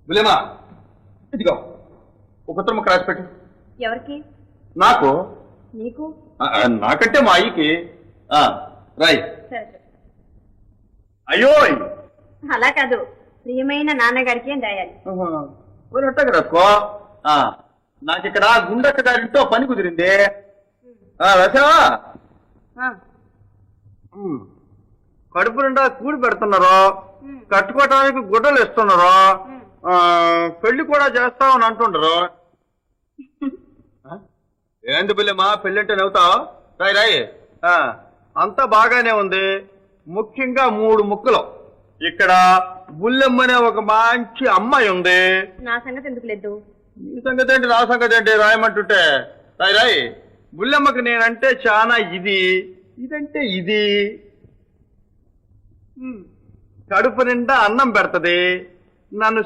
బులేమా ఇదిగో ఒక ఉత్తరం ముక్క రాసి పెట్టు. ఎవరికి? నాకు. నీకు? నాకంటే మా అయ్యకి. రాయ్. సరే సరే. అయ్యో అలా కాదు, ప్రియమైన నాన్నగారికి అని రాయాలి. అట్టగా రాసుకో. నాకు ఇక్కడ గుండక్క గారింటో పని కుదిరింది. రాసావా? కడుపు నిండా కూడి పెడుతున్నారు, కట్టుకోవటానికి గుడ్డలు ఇస్తున్నారు, పెళ్లి కూడా చేస్తామని అంటుండ్రు. ఏంది పిల్లమ్మా పెళ్లి అంటే నవ్వుతావు? రాయి రాయి. అంతా బాగానే ఉంది. ముఖ్యంగా 3 ముక్కలు. ఇక్కడ బుల్లెమ్మనే ఒక మంచి అమ్మాయి ఉంది. నా సంగతి ఎందుకు లేదు? నీ సంగతి ఏంటి నా సంగతి ఏంటి రాయమంటుంటే? రాయి రాయి. బుల్లెమ్మకి నేనంటే చాలా ఇదంటే ఇది. కడుపు నిండా అన్నం పెడతది, నన్ను